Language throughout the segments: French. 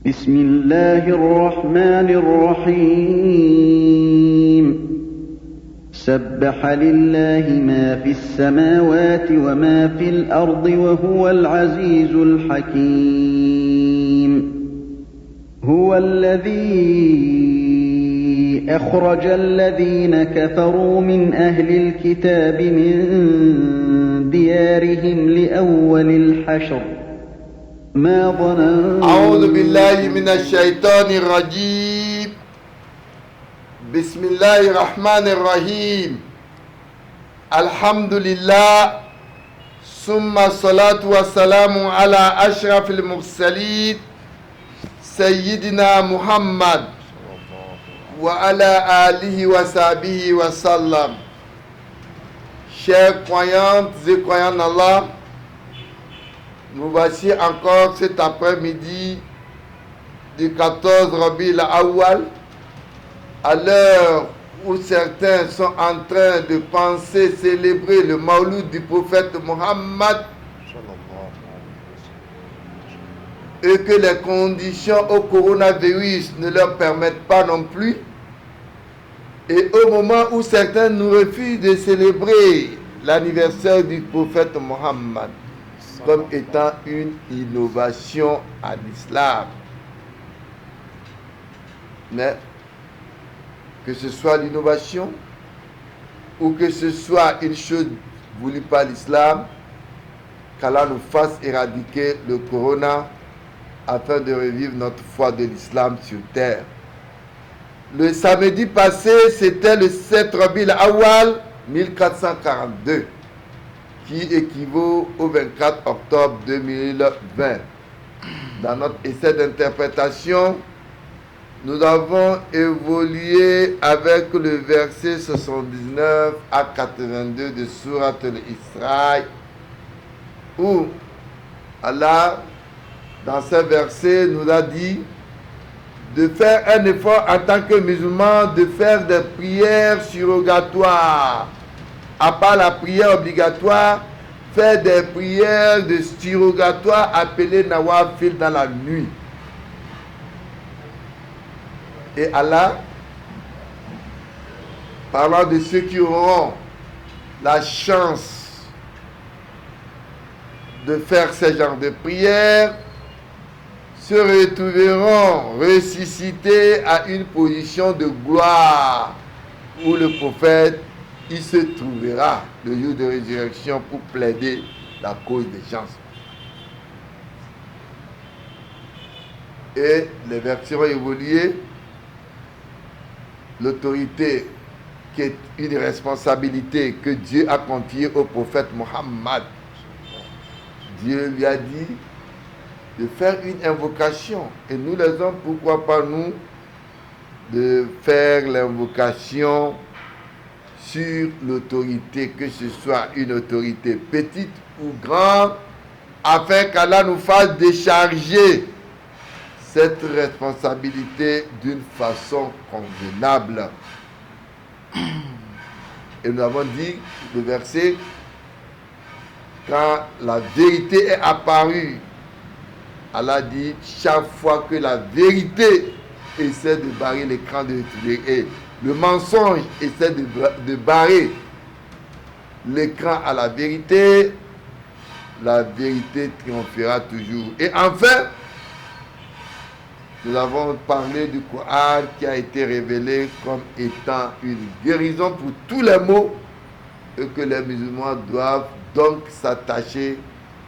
بسم الله الرحمن الرحيم سبح لله ما في السماوات وما في الأرض وهو العزيز الحكيم هو الذي أخرج الذين كفروا من أهل الكتاب من ديارهم لأول الحشر ما ظننتم أعوذ بالله من الشيطان الرجيم بسم الله الرحمن الرحيم الحمد لله ثم الصلاة والسلام على أشرف المرسلين سيدنا محمد وعلى آله وصحبه وسلم. Chers croyantes et croyants en Allah, nous voici encore cet après-midi du 14 Rabi'ul Awwal, à l'heure où certains sont en train de penser célébrer le Mawlud du prophète Mohammed et que les conditions au coronavirus ne leur permettent pas non plus. Et au moment où certains nous refusent de célébrer l'anniversaire du prophète Mohammed comme étant une innovation à l'islam. Mais que ce soit l'innovation ou que ce soit une chose voulue par l'islam, qu'Allah nous fasse éradiquer le corona afin de revivre notre foi de l'islam sur terre. Le samedi passé, c'était le 7 Rabi'ul Awwal 1442, qui équivaut au 24 octobre 2020. Dans notre essai d'interprétation, nous avons évolué avec le verset 79 à 82 de Sourate al-Isra, où Allah, dans ce verset, nous a dit de faire un effort en tant que musulman, de faire des prières surrogatoires. À part la prière obligatoire, faire des prières de surrogatoire appelées Nawafil dans la nuit. Et Allah, parlant de ceux qui auront la chance de faire ce genre de prières, se retrouveront ressuscités à une position de gloire où le prophète il se trouvera le jour de résurrection pour plaider la cause des gens. Et les versions ont évolué. L'autorité qui est une responsabilité que Dieu a confiée au prophète Mohammed. Dieu lui a dit de faire une invocation. Et nous les hommes, pourquoi pas nous, de faire l'invocation sur l'autorité, que ce soit une autorité petite ou grande, afin qu'Allah nous fasse décharger cette responsabilité d'une façon convenable. Et nous avons dit, le verset, quand la vérité est apparue, Allah dit, chaque fois que la vérité essaie de barrer l'écran de et le mensonge essaie de barrer l'écran à la vérité triomphera toujours. Et enfin, nous avons parlé du Coran qui a été révélé comme étant une guérison pour tous les maux et que les musulmans doivent donc s'attacher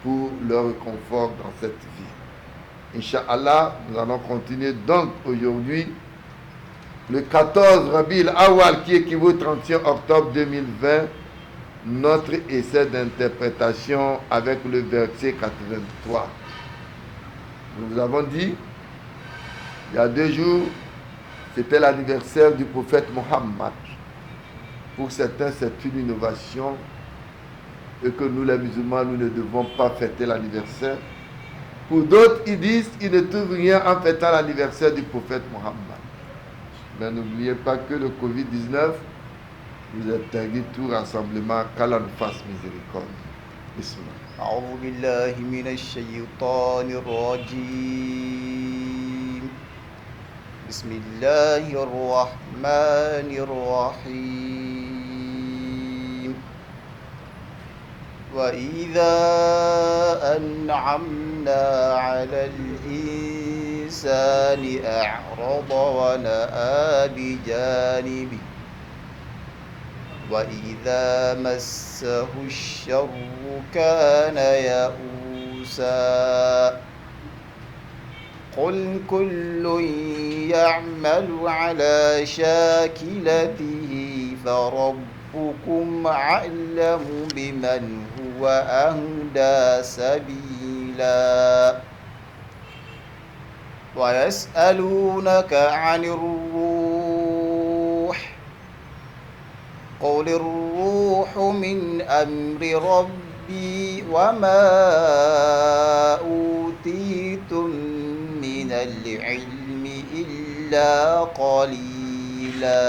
pour leur confort dans cette vie. Inch'Allah, nous allons continuer donc aujourd'hui le 14 Rabi'ul Awwal qui équivaut au 31 octobre 2020, notre essai d'interprétation avec le verset 83. Nous vous avons dit, il y a 2 jours, c'était l'anniversaire du prophète Mohammed. Pour certains, c'est une innovation et que nous les musulmans, nous ne devons pas fêter l'anniversaire. Pour d'autres, ils disent qu'ils ne trouvent rien en fêtant l'anniversaire du prophète Mohammed. Mais n'oubliez pas que le Covid-19 nous interdit tout rassemblement, qu'Allah nous fasse miséricorde. Bismillah. أعوذ بالله من الشيطان الرجيم بسم الله الرحمن الرحيم وإذا أنعمنا على الإنسان أعرض ونأى بجانبه وإذا مسه الشر كان يئوسا قل كل يعمل على شاكلته فربكم أعلم بمن هو أهدى سبيلا ويسألونك عن الروح قل الروح من أمر ربي وما أوتيتم من العلم إلا قليلا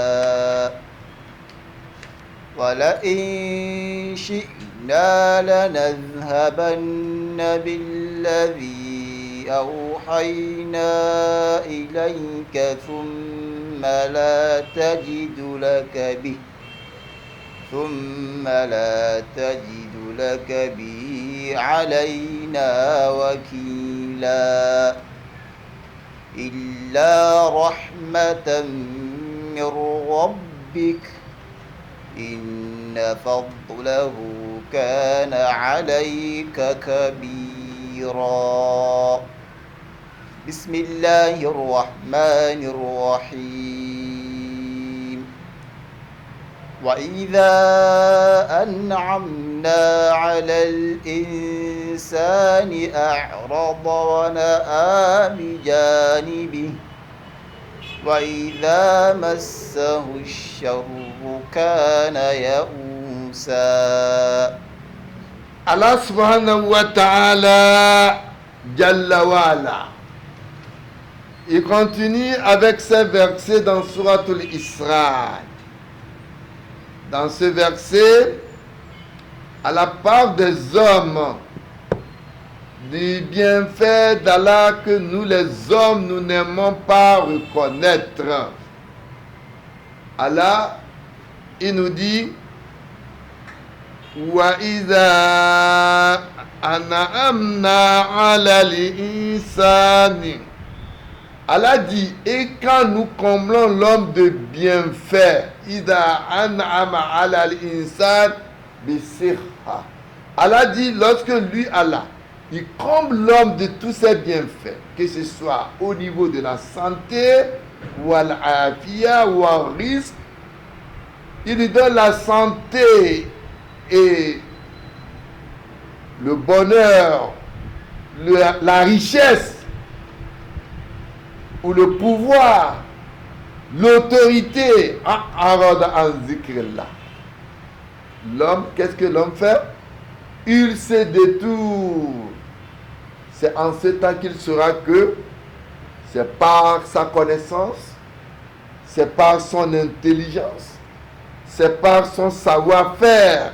ولئن شئنا لنذهبن بالذي أوحينا إليك ثم لا تجد لك به علينا وكيلا إلا رحمة من ربك إن فضله كان عليك كبيرا بسم الله الرحمن الرحيم وإذا أنعمنا على الإنسان أعرض ونأى بجانبه وإذا مسه الشر كان يئوسا Allah subhanahu wa ta'ala, Jalla wa ala, il continue avec ces versets dans Suratul Isra. Dans ce verset, à la part des hommes, du bienfait d'Allah que nous les hommes, nous n'aimons pas reconnaître. Allah, il nous dit, وَإِذَا أَنْعَمْنَا عَلَى الْإِنسَانِ. Allah dit, et quand nous comblons l'homme de bienfaits, إِذَا أَنْعَمَ عَلَى الْإِنسَانِ بِصِحَّةٍ. Allah dit, lorsque lui, Allah, il comble l'homme de tous ses bienfaits, que ce soit au niveau de la santé, ou à l'afia, ou au risque, il lui donne la santé et le bonheur, la richesse, ou le pouvoir, l'autorité, l'homme, qu'est-ce que l'homme fait? Il se détourne. C'est en ce temps qu'il saura que c'est par sa connaissance, c'est par son intelligence, c'est par son savoir-faire,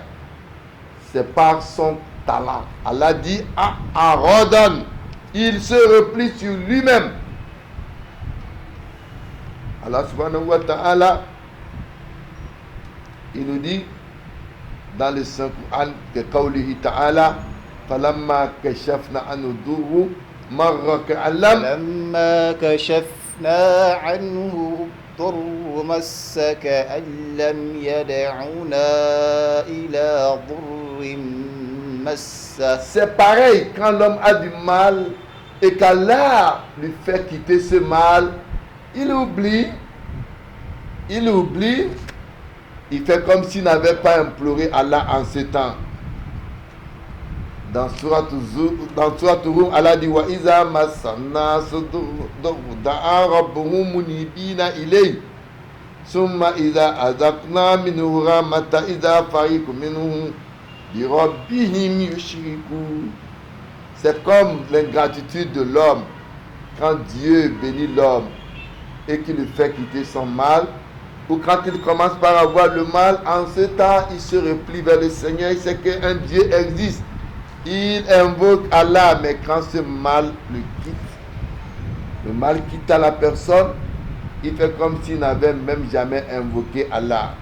c'est par son talent. Allah dit, Arodan, il se replie sur lui-même. Allah subhanahu wa ta'ala, il nous dit dans le Saint-Coran que Qawlihi ta'ala, فَلَمَّا كَشَفْنَا عَنْهُ الضُّرَّ مَرَّ كَأَن فلما كشفنا عنه الضر مس كأن لم يدعنا إلى ضر مسه. C'est pareil quand l'homme a du mal et qu'Allah lui fait quitter ce mal, il oublie, il fait comme s'il n'avait pas imploré Allah en ce temps. Dans Surat Rum, Allah dit, wa iza massanna da'a rabbuhum munibina ilayhi summa iza azaqna minhu rahmatan iza fariqun minhum bi rabbihim yushrikun. C'est comme l'ingratitude de l'homme quand Dieu bénit l'homme et qu'il lui fait quitter son mal, ou quand il commence par avoir le mal, en ce temps il se replie vers le Seigneur, il sait qu'un Dieu existe. Il invoque Allah, mais quand ce mal le quitte à la personne, il fait comme s'il n'avait même jamais invoqué Allah.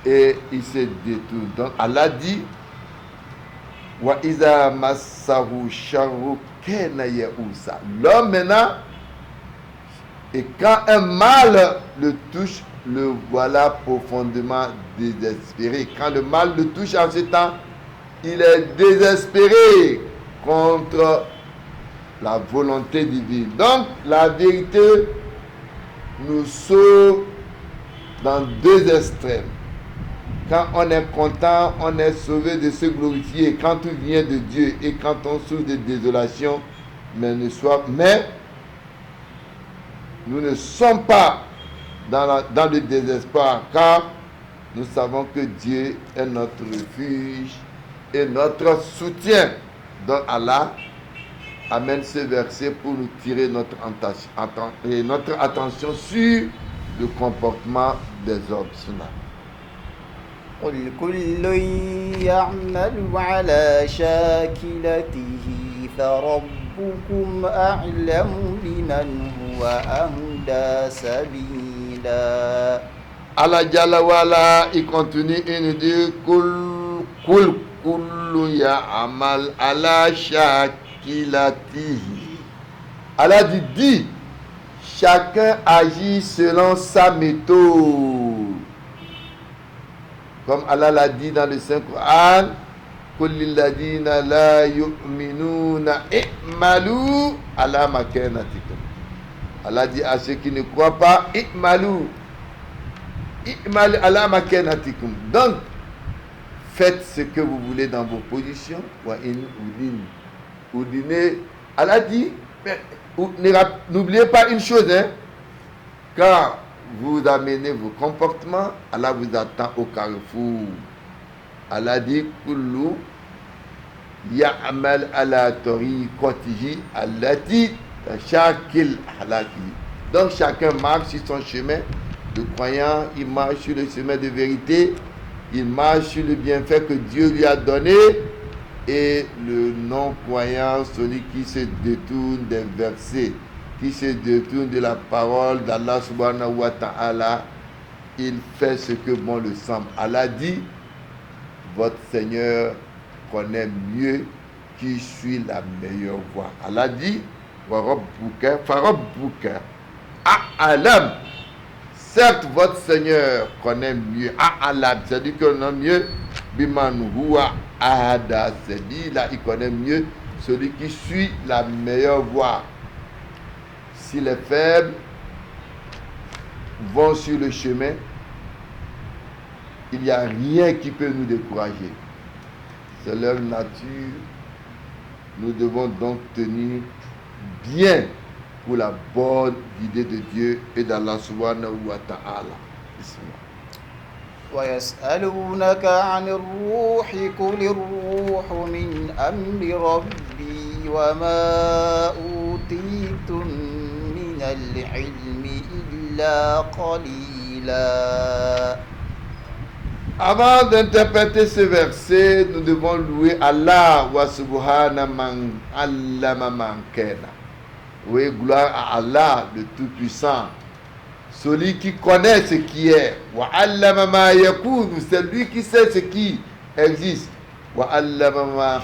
Et il se détourne. Donc Allah dit wa iza massahu sharru kana ya'usa. L'homme maintenant, et quand un mal le touche, le voilà profondément désespéré. Quand le mal le touche en ce temps, il est désespéré contre la volonté divine. Donc la vérité nous sauve dans deux extrêmes. Quand on est content, on est sauvé de se glorifier. Quand tout vient de Dieu et quand on souffre de désolation, mais nous ne sommes pas dans le désespoir, car nous savons que Dieu est notre refuge et notre soutien. Donc Allah amène ce verset pour nous tirer notre attention sur le comportement des hommes. قل كل يعمل على شاكلته فربكم أعلم بمن هو أهدى سبيلا. Allah Jalla wala, il continue et nous dit Kul kullu ya'mal ala shakilatihi. Allah dit, chacun agit selon sa méthode. Comme Allah l'a dit dans le Saint-Coran, Kulil ladina la yu'minuna i'malu ala makanatikum. Allah dit à ceux qui ne croient pas, i'malu ala makanatikum. Donc, faites ce que vous voulez dans vos positions. Allah dit, n'oubliez pas une chose, car vous amenez vos comportements, Allah vous attend au carrefour. Allah dit, Kullu ya'mal ala tariqatihi allati shakil halaki. Donc chacun marche sur son chemin. Le croyant, il marche sur le chemin de vérité, il marche sur le bienfait que Dieu lui a donné. Et le non-croyant, celui qui se détourne des versets, qui se détourne de la parole d'Allah subhanahu wa ta'ala, il fait ce que bon le semble. Allah dit, votre Seigneur connaît mieux qui suit la meilleure voie. Allah dit, wa rabbuka farabbuka a'lam. Certes, votre Seigneur connaît mieux, a'lam, c'est-à-dire qu'il connaît mieux, biman huwa ahada, c'est-à-dire là, il connaît mieux celui qui suit la meilleure voie. Si les faibles vont sur le chemin, il n'y a rien qui peut nous décourager. C'est leur nature. Nous devons donc tenir bien pour la bonne idée de Dieu et d'Allah subhanahu wa ta'ala. ويسألونك عن الروح قل الروح من أمر ربي وما أوتيتم من العلم إلا قليلا. Avant d'interpréter ce verset, nous devons louer Allah wa subhana man allama man kana. Oui, gloire à Allah, le Tout-Puissant, celui qui connaît ce qui est. Wa allama ma yakun, c'est lui qui sait ce qui existe. Wa allama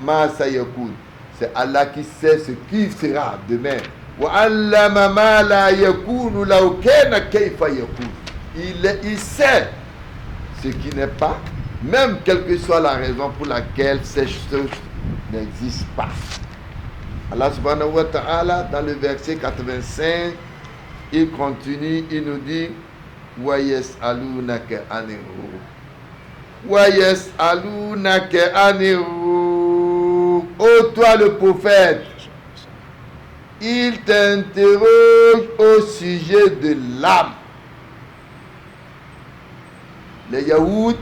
ma sayakun, c'est Allah qui sait ce qui sera demain. Wa allama ma la yakun law kana kayfa yakun. Il sait ce qui n'est pas, même quelle que soit la raison pour laquelle ces choses n'existent pas. Allah subhanahu wa ta'ala, dans le verset 85, il continue, il nous dit wa yas'alunaka anir ruh. Wa yas'alunaka anir ruh. Ô toi le prophète, il t'interroge au sujet de l'âme. Les Yaouds,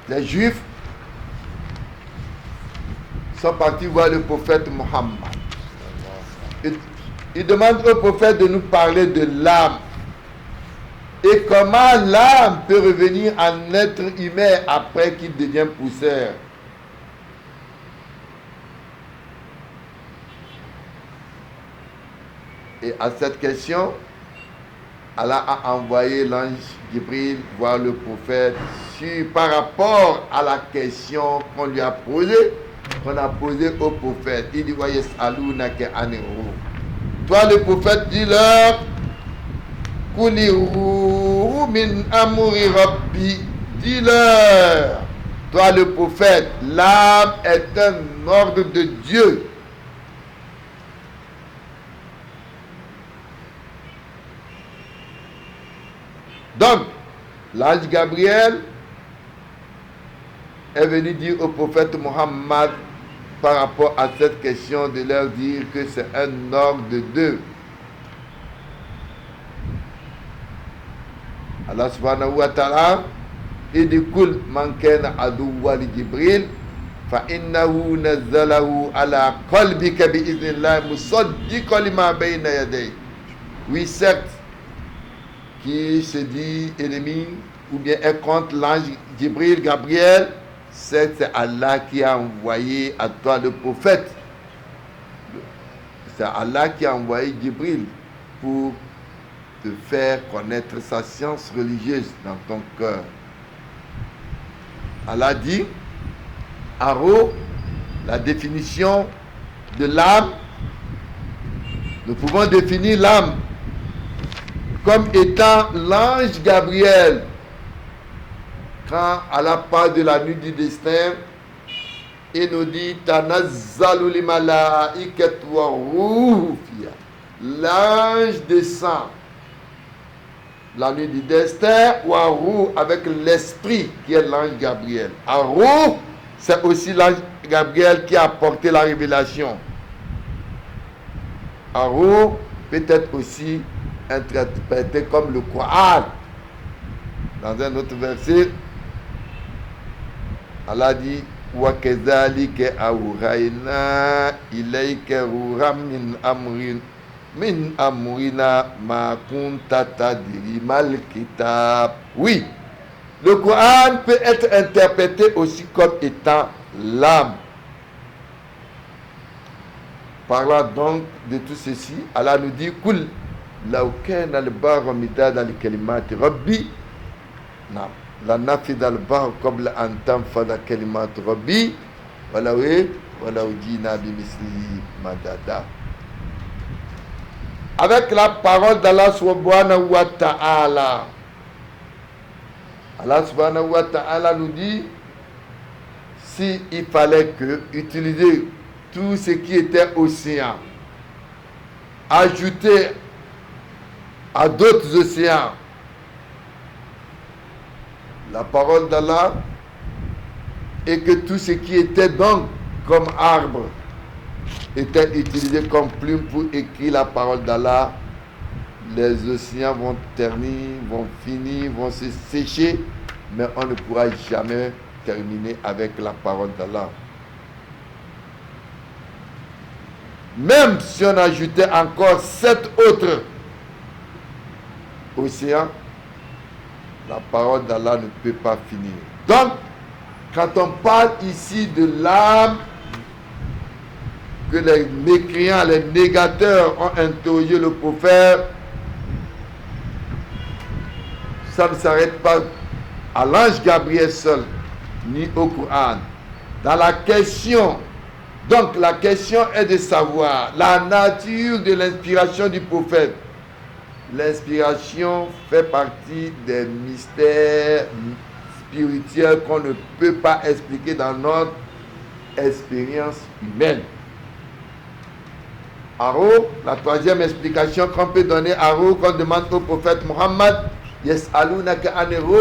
les Juifs, sont partis voir le prophète Mohammed. Ils demandent au prophète de nous parler de l'âme. Et comment l'âme peut revenir en être humain après qu'il devient poussière. Et à cette question, Allah a envoyé l'ange Jibril voir le prophète par rapport à la question qu'on lui a posée, qu'on a posée au prophète. Il dit, voyez, toi le prophète, dis-leur, min amuri rabbi, dis-leur, toi le prophète, l'âme est un ordre de Dieu. Donc, l'ange Gabriel est venu dire au prophète Muhammad par rapport à cette question de leur dire que c'est un ordre de Dieu. Allah subhanahu wa ta'ala dit kul man kana aduwwa li Jibril fa innahu nazzalahu ala qalbika bi idhnillah musaddiqan lima bayna yadayhi. Oui, certes, qui se dit ennemi ou bien est contre l'ange Jibril, Gabriel, c'est Allah qui a envoyé à toi le prophète. C'est Allah qui a envoyé Jibril pour te faire connaître sa science religieuse dans ton cœur. Allah dit, Aro, la définition de l'âme, nous pouvons définir l'âme comme étant l'ange Gabriel. Quand Allah parle de la nuit du destin, il nous dit Tanazzalu li malaikatu wa ruhu fiha. L'ange descend la nuit du destin, ou Arou avec l'esprit qui est l'ange Gabriel. Arou, c'est aussi l'ange Gabriel qui a apporté la révélation. Arou peut être aussi interprété comme le Coran. Dans un autre verset, Allah dit wa kezalika awrayna ilayka ruham min amrina ma kunta tadri mal kitab. Oui, le Coran peut être interprété aussi comme étant l'âme. Parlant donc de tout ceci, Allah nous dit kul law kana al-bahru midadan li kalimati rabbi la nafida al-bahru qabla an tanfada kalimatu rabbi walau jina bimislihi madada. Avec la parole d'Allah subhanahu wa ta'ala, Allah subhanahu wa ta'ala nous dit, si il fallait que utiliser tout ce qui était océan, ajouter à d'autres océans la parole d'Allah, et que tout ce qui était donc comme arbre était utilisé comme plume pour écrire la parole d'Allah, les océans vont ternir, vont finir, vont se sécher, mais on ne pourra jamais terminer avec la parole d'Allah. Même si on ajoutait encore 7 autres océans, la parole d'Allah ne peut pas finir. Donc, quand on parle ici de l'âme, que les mécréants, les négateurs ont interrogé le prophète, ça ne s'arrête pas à l'ange Gabriel seul, ni au Coran. Dans la question, donc la question est de savoir la nature de l'inspiration du prophète. L'inspiration fait partie des mystères spirituels qu'on ne peut pas expliquer dans notre expérience humaine. Aro, la troisième explication qu'on peut donner, Aro, qu'on demande au prophète Muhammad, Yes alunaka anero,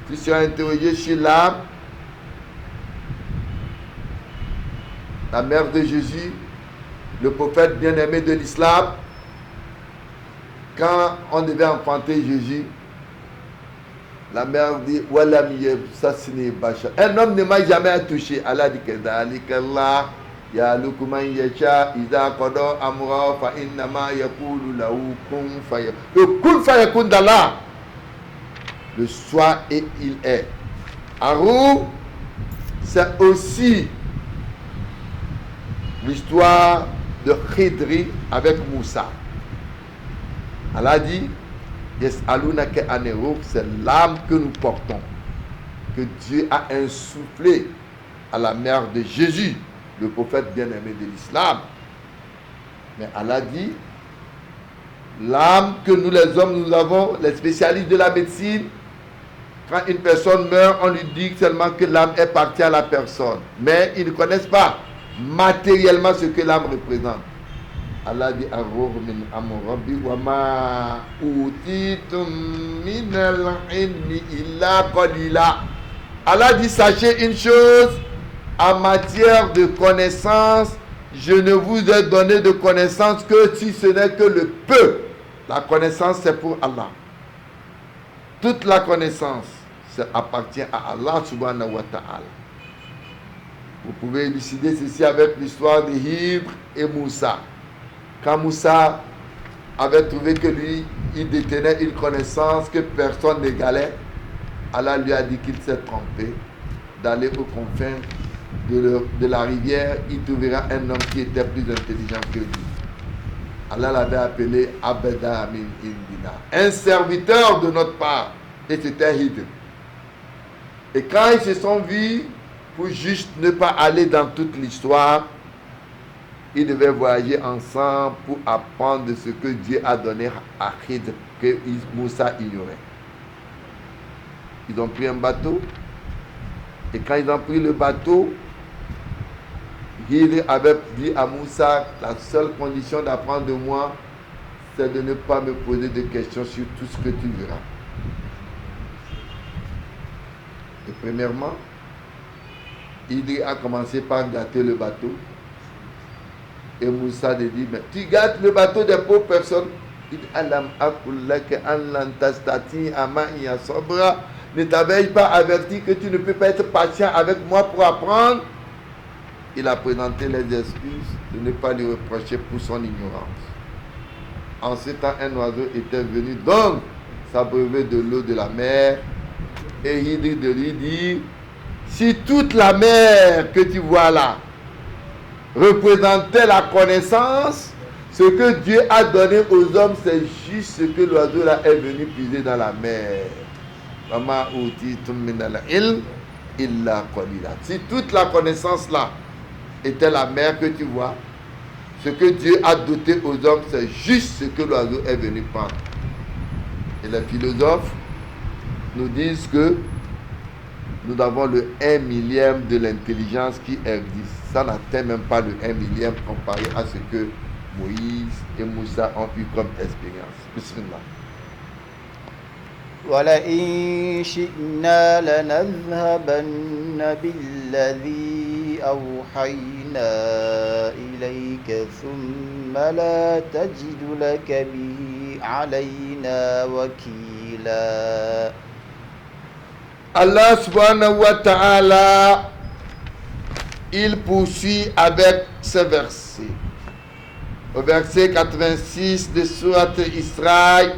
tu seras interrogé sur l'âme, la mère de Jésus, le prophète bien-aimé de l'islam. Quand on devait enfanter Jésus, la mère dit un homme ne m'a jamais touché. Allah dit ya lukuman yacha iza qada amra fa inna ma yaqulu lahu kun fayakun. Le kun fayakun d'Allah, le soit et il est. Arou, c'est aussi l'histoire de Khidri avec Moussa. Allah dit, Yes'alunaka anir ruh, c'est l'âme que nous portons, que Dieu a insufflé à la mère de Jésus, le prophète bien-aimé de l'islam. Mais Allah dit, l'âme que nous les hommes, nous avons, les spécialistes de la médecine, quand une personne meurt, on lui dit seulement que l'âme est partie à la personne. Mais ils ne connaissent pas matériellement ce que l'âme représente. Allah dit, Ar-ruh min amri rabbi wa ma utitum min al-ilmi illa qalila. Allah dit, sachez une chose, en matière de connaissance, je ne vous ai donné de connaissance que si ce n'est que le peu. La connaissance, c'est pour Allah. Toute la connaissance, ça appartient à Allah subhanahu wa ta'ala. Vous pouvez élucider ceci avec l'histoire de Hidr et Moussa. Quand Moussa avait trouvé que lui, il détenait une connaissance que personne n'égalait, Allah lui a dit qu'il s'est trompé, d'aller aux confins de la rivière, il trouvera un homme qui était plus intelligent que lui. Allah l'avait appelé Abeda min Indina, un serviteur de notre part, et c'était Hidr. Et quand ils se sont vus, pour juste ne pas aller dans toute l'histoire, ils devaient voyager ensemble pour apprendre ce que Dieu a donné à Hidr, que Moussa ignorait. Ils ont pris un bateau, et quand ils ont pris le bateau, Hidr avait dit à Moussa, la seule condition d'apprendre de moi, c'est de ne pas me poser de questions sur tout ce que tu verras. Et premièrement, Hidr a commencé par gâter le bateau. Et Moussa lui dit, mais tu gâtes le bateau des pauvres personnes. Il dit, Alam akullaka an lan tastati ama'iya sabra. Ne t'avais-je pas averti que tu ne peux pas être patient avec moi pour apprendre? Il a présenté les excuses de ne pas lui reprocher pour son ignorance. En ce temps, un oiseau était venu donc s'abreuver de l'eau de la mer. Et Hidr de lui dit, si toute la mer que tu vois là représentait la connaissance, ce que Dieu a donné aux hommes, c'est juste ce que l'oiseau là est venu puiser dans la mer. Si toute la connaissance là était la mer que tu vois, ce que Dieu a doté aux hommes, c'est juste ce que l'oiseau est venu prendre. Et les philosophes nous disent que nous avons le 1 millième de l'intelligence qui existe. Ça n'atteint même pas le 1 millième comparé à ce que Moïse et Moussa ont eu comme expérience. Bismillah. وَلَئِن شِئْنَا لَنَذْهَبَنَّ بِالَّذِي أَوْحَيْنَا إِلَيْكَ ثُمَّ لَا تَجِدُ لَكَ بِهِ عَلَيْنَا وَكِيلًا. Allah subhanahu wa ta'ala, il poursuit avec ce verset. Au verset 86 de Sourate Israël,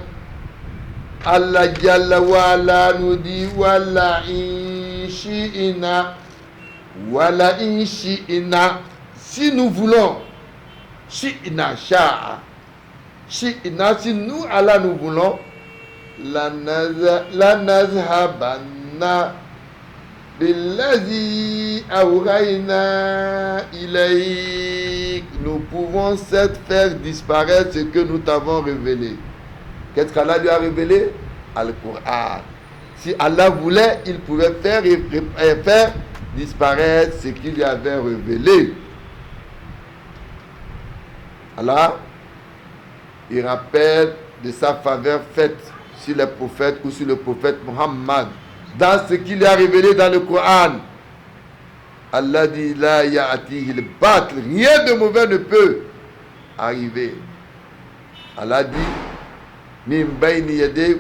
Allah Jalla wa ala nous dit, Wala in shi'ina, si nous voulons, shi'ina sha'a, shi'ina, si nous, Allah, nous voulons, la nazhabanna billazi awrayna ilayk. Nous pouvons certes faire disparaître ce que nous t'avons révélé. Qu'est-ce qu'Allah lui a révélé? Al-Qur'an. Si Allah voulait, il pouvait faire disparaître ce qu'il lui avait révélé. Allah, il rappelle de sa faveur faite sur les prophètes ou sur le prophète Muhammad dans ce qu'il lui a révélé dans le Coran. Allah dit, la ya'atihi al-batil, rien de mauvais ne peut arriver. Allah dit, min bayni yadayhi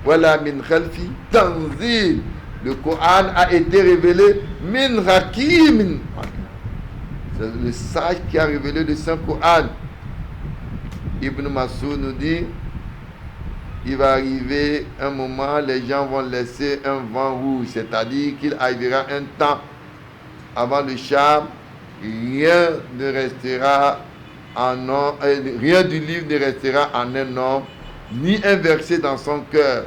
wala min khalfi tanzil. Le Coran a été révélé min hakim. C'est le sage qui a révélé le Saint Coran. Ibn Mas'ud nous dit, il va arriver un moment, les gens vont laisser un vent rouge, c'est-à-dire qu'il arrivera un temps avant le Sham, rien ne restera en nom, rien du livre ne restera en un nom ni un verset dans son cœur.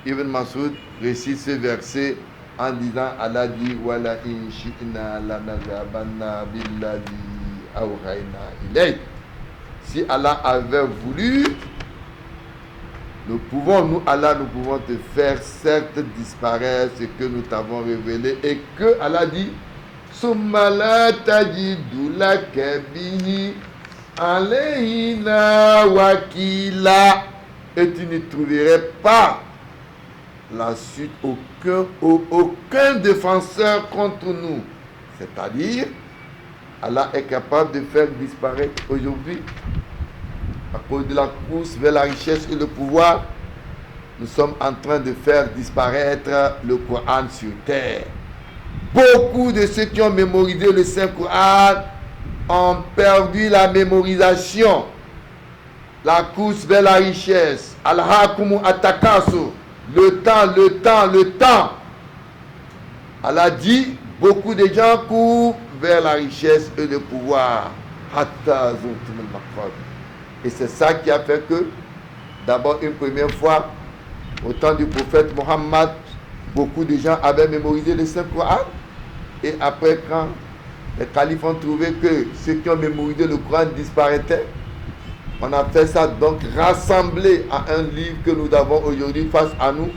Ibn Mas'ud récite ce verset en disant Allah dit wala in shi'na lanadhabanna billadhi awhayna ilayk. Si Allah avait voulu, nous pouvons te faire certes disparaître ce que nous t'avons révélé, et que Allah dit summa la tajidu laka bihi alayna wakila, et tu ne trouverais pas la suite aucun défenseur contre nous. C'est-à-dire, Allah est capable de faire disparaître aujourd'hui, à cause de la course vers la richesse et le pouvoir, nous sommes en train de faire disparaître le Coran sur terre. Beaucoup de ceux qui ont mémorisé le Saint-Coran ont perdu la mémorisation. La course vers la richesse. Al-Hakumu Atakasu. Le temps. Allah dit, beaucoup de gens courent vers la richesse et le pouvoir. Et c'est ça qui a fait que, d'abord une première fois, au temps du prophète Mohammed, beaucoup de gens avaient mémorisé le Saint-Coran. Et après, quand les califes ont trouvé que ceux qui ont mémorisé le Coran disparaissaient, on a fait ça, donc rassemblé à un livre que nous avons aujourd'hui face à nous.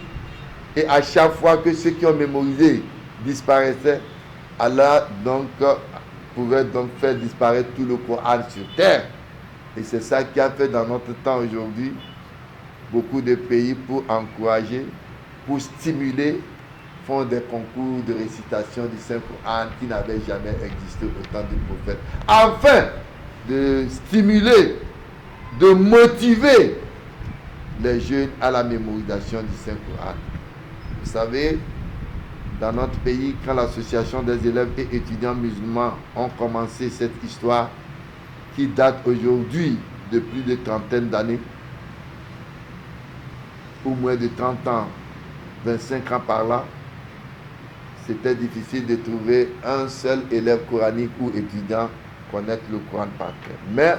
Et à chaque fois que ceux qui ont mémorisé disparaissaient, Allah donc pouvait donc faire disparaître tout le Coran sur terre. Et c'est ça qui a fait dans notre temps aujourd'hui beaucoup de pays, pour encourager, pour stimuler, font des concours de récitation du Saint-Coran qui n'avaient jamais existé au temps du prophète, afin de stimuler, de motiver les jeunes à la mémorisation du Saint-Coran. Vous savez, dans notre pays, quand l'association des élèves et étudiants musulmans ont commencé cette histoire qui date aujourd'hui de plus de trentaine d'années, ou moins de 30 ans, 25 ans par là, c'était difficile de trouver un seul élève coranique ou étudiant connaître le Coran par cœur. Mais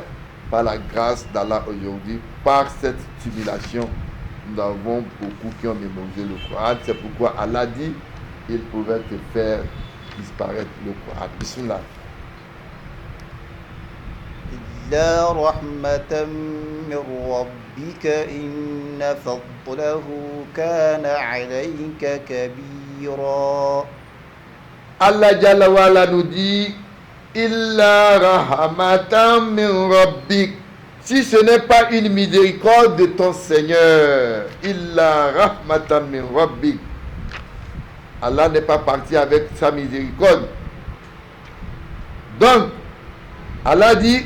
par la grâce d'Allah aujourd'hui, par cette stimulation, nous avons beaucoup qui ont mémorisé le Coran. C'est pourquoi Allah dit il pouvait te faire disparaître le Coran. Bismillah. إلا رحمة من ربك إن فضله كان عليك كبيرا. Allah Jalla wa Ala nous dit Illa rahmatan min rabbik. Si ce n'est pas une miséricorde de ton Seigneur, Illa rahmatan min rabbik. Allah n'est pas parti avec sa miséricorde. Donc, Allah dit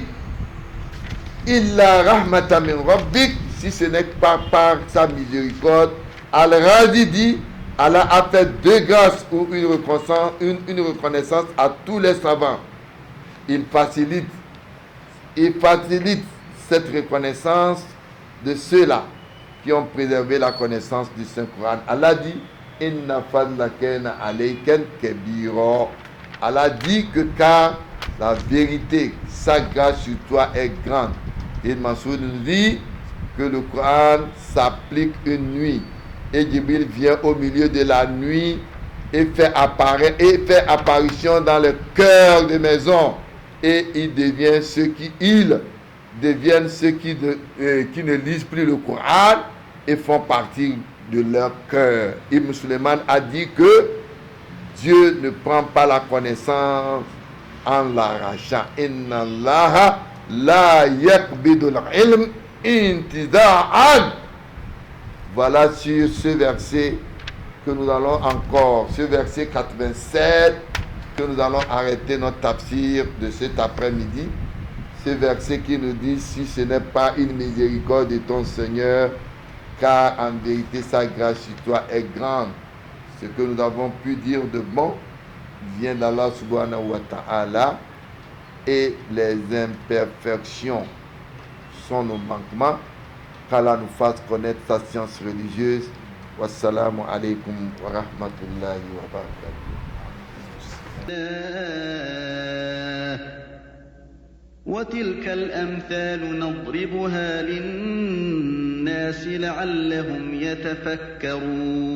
Illa rahmatan min rabbik, si ce n'est pas par sa miséricorde. Al-Razi dit Allah a fait deux grâces ou une reconnaissance à tous les savants. Il facilite cette reconnaissance de ceux-là qui ont préservé la connaissance du Saint-Coran. Allah dit Inna fadlakena alayken kebira. Allah dit que car la vérité, sa grâce sur toi est grande. Et Mansour nous dit que le Coran s'applique une nuit. Et Jibril vient au milieu de la nuit et fait apparition dans le cœur des maisons. Et ils deviennent ceux qui ne lisent plus le Coran et font partie de leur cœur. Ibn Suleiman a dit que Dieu ne prend pas la connaissance en l'arrachant. Inna Allah la yakbidul ilm intida'an. Voilà sur ce verset que nous allons encore, ce verset 87, que nous allons arrêter notre tafsir de cet après-midi. Ce verset qui nous dit, si ce n'est pas une miséricorde de ton Seigneur, car en vérité sa grâce sur toi est grande. Ce que nous avons pu dire de bon vient d'Allah subhanahu wa ta'ala, et les imperfections sont nos manquements. Qu'Allah nous fasse connaître sa science religieuse. Wassalamu alaikum wa rahmatullahi wa barakatuh. وتلك الأمثال نضربها للناس لعلهم يتفكرون